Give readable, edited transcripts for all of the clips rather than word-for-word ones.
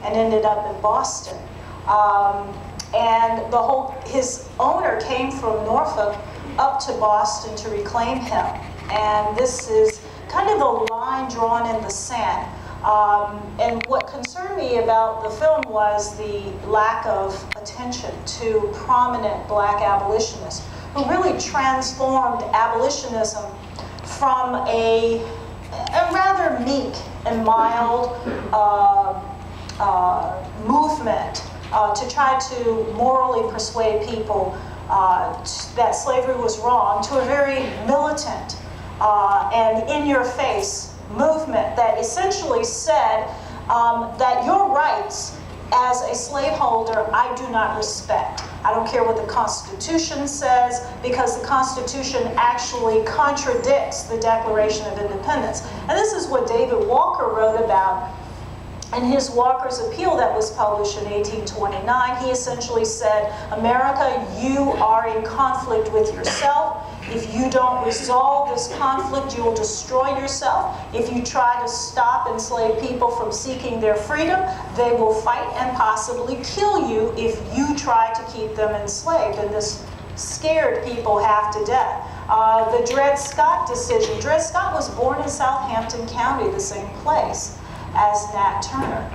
and ended up in Boston. And his owner came from Norfolk up to Boston to reclaim him. And this is kind of the line drawn in the sand. And what concerned me about the film was the lack of attention to prominent black abolitionists who really transformed abolitionism from a rather meek and mild movement to try to morally persuade people that slavery was wrong, to a very militant and in-your-face movement that essentially said that your rights as a slaveholder I do not respect. I don't care what the Constitution says, because the Constitution actually contradicts the Declaration of Independence. And this is what David Walker wrote about in his Walker's Appeal that was published in 1829. He essentially said, America, you are in conflict with yourself. If you don't resolve this conflict, you will destroy yourself. If you try to stop enslaved people from seeking their freedom, they will fight and possibly kill you if you try to keep them enslaved. And this scared people half to death. The Dred Scott decision. Dred Scott was born in Southampton County, the same place as Nat Turner,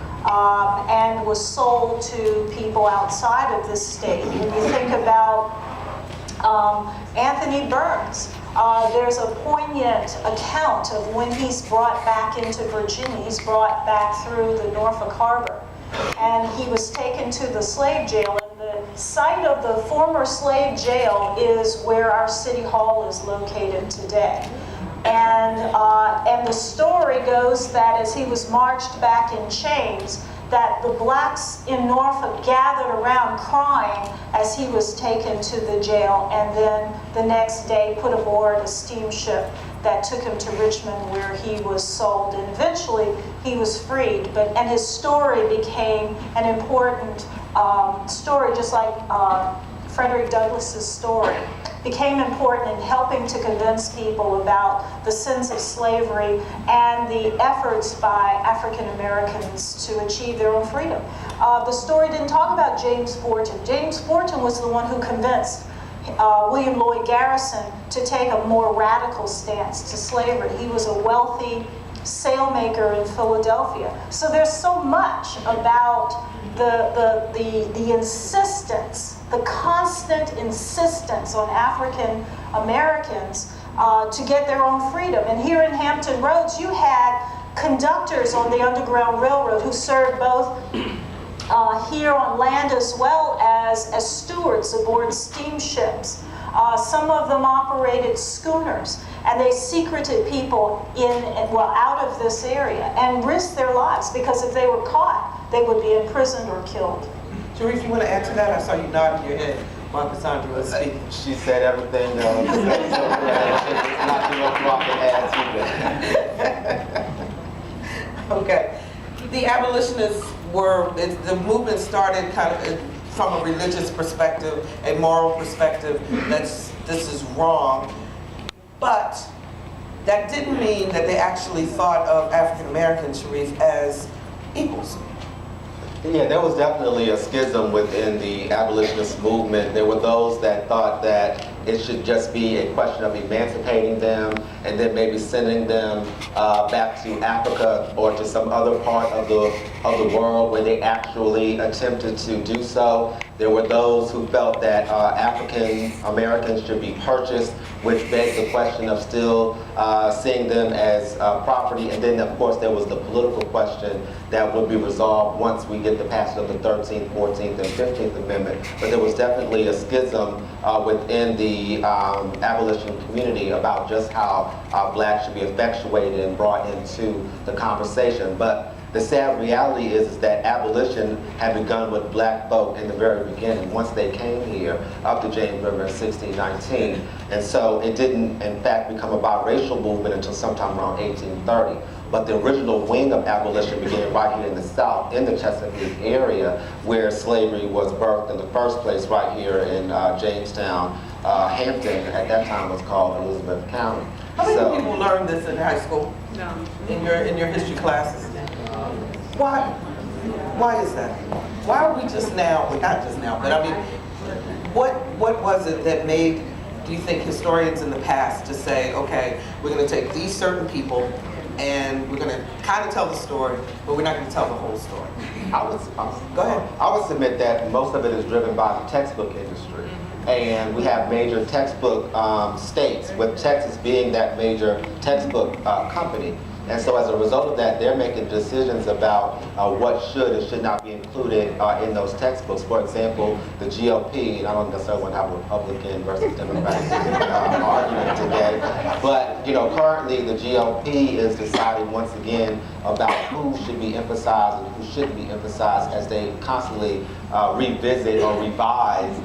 and was sold to people outside of the state. When you think about Anthony Burns, there's a poignant account of when he's brought back into Virginia. He's brought back through the Norfolk Harbor, and he was taken to the slave jail. And the site of the former slave jail is where our city hall is located today. And the story goes that as he was marched back in chains, that the blacks in Norfolk gathered around crying as he was taken to the jail, and then the next day put aboard a steamship that took him to Richmond, where he was sold, and eventually he was freed. And his story became an important story, just like Frederick Douglass's story became important in helping to convince people about the sins of slavery and the efforts by African Americans to achieve their own freedom. The story didn't talk about James Forten. James Forten was the one who convinced William Lloyd Garrison to take a more radical stance to slavery. He was a wealthy sailmaker in Philadelphia. So there's so much about the insistence, the constant insistence on African Americans to get their own freedom. And here in Hampton Roads, you had conductors on the Underground Railroad who served both here on land as well as stewards aboard steamships. Some of them operated schooners, and they secreted people out of this area and risked their lives, because if they were caught, they would be imprisoned or killed. Sharrieff, you want to add to that? I saw you nodding your head while Cassandra was speaking. She said everything. Not too much more I can add to that. Okay. The abolitionists the movement started kind of from a religious perspective, a moral perspective, this is wrong. But that didn't mean that they actually thought of African Americans, Sharrieff, as equals. Yeah, there was definitely a schism within the abolitionist movement. There were those that thought that it should just be a question of emancipating them and then maybe sending them back to Africa or to some other part of the world where they actually attempted to do so. There were those who felt that African Americans should be purchased, which begs the question of still seeing them as property. And then, of course, there was the political question that would be resolved once we get the passage of the 13th, 14th, and 15th Amendment. But there was definitely a schism within the abolition community about just how blacks should be effectuated and brought into the conversation. But the sad reality is that abolition had begun with black folk in the very beginning, once they came here up the James River in 1619. And so it didn't, in fact, become a biracial movement until sometime around 1830. But the original wing of abolition began right here in the South, in the Chesapeake area, where slavery was birthed in the first place, right here in Jamestown. Hampton, at that time, was called Elizabeth County. How many people learned this in high school? No. In your history classes? Why? Why is that? Why are we just now, well, not just now, but I mean, what was it that made, do you think, historians in the past to say, okay, we're going to take these certain people and we're going to kind of tell the story, but we're not going to tell the whole story? Go ahead. I would submit that most of it is driven by the textbook industry. And we have major textbook states, with Texas being that major textbook company. And so as a result of that, they're making decisions about what should and should not be included in those textbooks. For example, the GOP, and I don't necessarily want to have a Republican versus Democratic argument today, but currently the GOP is deciding once again about who should be emphasized and who shouldn't be emphasized as they constantly revisit or revise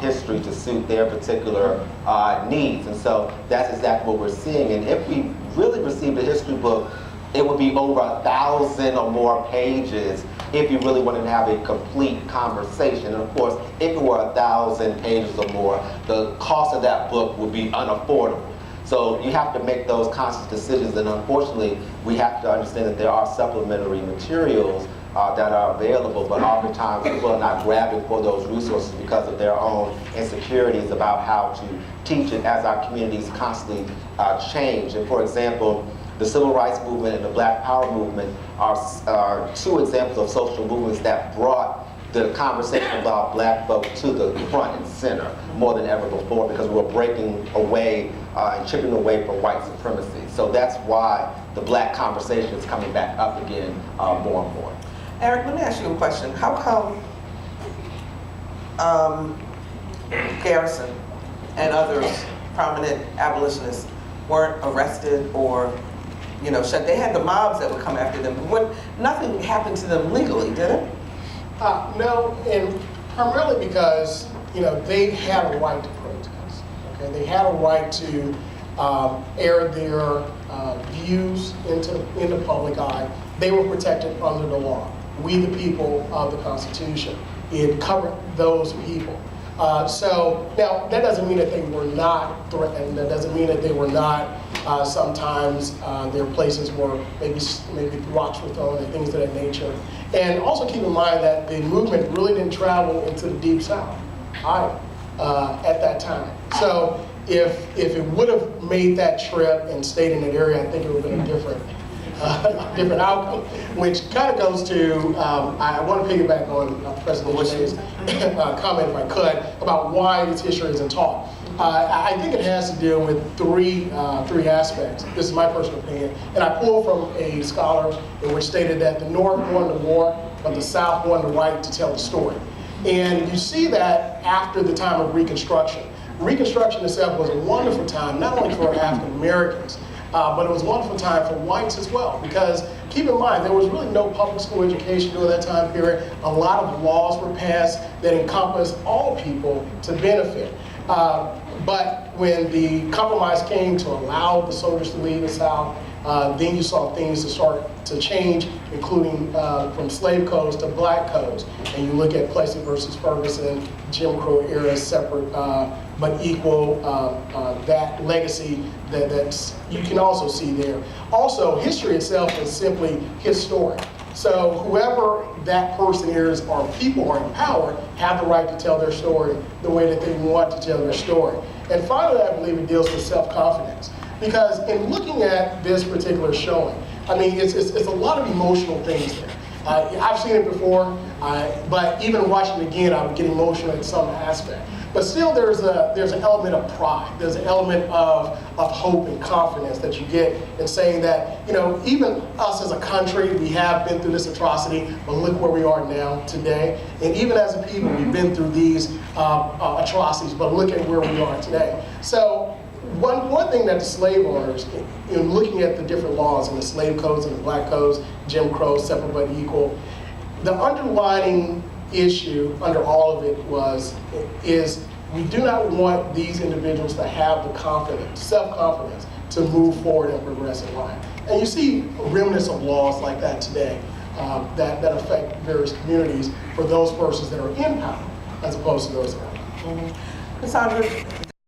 history to suit their particular needs. And so that's exactly what we're seeing. And if we really received a history book, it would be over 1,000 or more pages if you really wanted to have a complete conversation. And of course, if it were 1,000 pages or more, the cost of that book would be unaffordable. So you have to make those conscious decisions, and unfortunately, we have to understand that there are supplementary materials that are available, but oftentimes people are not grabbing for those resources because of their own insecurities about how to teach it as our communities constantly change. And for example, the Civil Rights Movement and the Black Power Movement are two examples of social movements that brought the conversation about black folk to the front and center more than ever before, because we're breaking away and chipping away from white supremacy. So that's why the black conversation is coming back up again more and more. Eric, let me ask you a question. How come Garrison and others, prominent abolitionists, weren't arrested or, shut? They had the mobs that would come after them. Nothing happened to them legally, did it? No, and primarily because, they had a right to protest. Okay, they had a right to air their views into the public eye. They were protected under the law. We, the people of the Constitution, it covered those people. So now that doesn't mean that they were not threatened. That doesn't mean that they were not. Sometimes there are places where maybe rocks were thrown and things of that nature. And also keep in mind that the movement really didn't travel into the Deep South either at that time. So if it would have made that trip and stayed in that area, I think it would have been a different outcome, which kind of goes to, I want to piggyback on President Bush's comment, if I could, about why this history isn't taught. I think it has to deal with three aspects. This is my personal opinion. And I pull from a scholar in which stated that the North won the war, but the South won the right to tell the story. And you see that after the time of Reconstruction. Reconstruction itself was a wonderful time, not only for African Americans, but it was a wonderful time for whites as well, because keep in mind, there was really no public school education during that time period. A lot of laws were passed that encompassed all people to benefit. But when the compromise came to allow the soldiers to leave the South, then you saw things to start to change, including from slave codes to black codes. And you look at Plessy versus Ferguson, Jim Crow era, separate but equal, that legacy that you can also see there. Also, history itself is simply historic. So whoever that person is or people are in power have the right to tell their story the way that they want to tell their story. And finally, I believe it deals with self-confidence. Because in looking at this particular showing, I mean, it's a lot of emotional things there. I've seen it before, but even watching it again, I would get emotional in some aspect. But still, there's an element of pride. There's an element of hope and confidence that you get in saying that, even us as a country, we have been through this atrocity, but look where we are now today. And even as a people, we've been through these atrocities, but look at where we are today. So one thing that the slave owners, in looking at the different laws in the slave codes and the black codes, Jim Crow, separate but equal, the underlying issue under all of it is we do not want these individuals to have the confidence, self-confidence, to move forward and progress in life. And you see remnants of laws like that today that affect various communities for those persons that are in power as opposed to those that are not. Cassandra,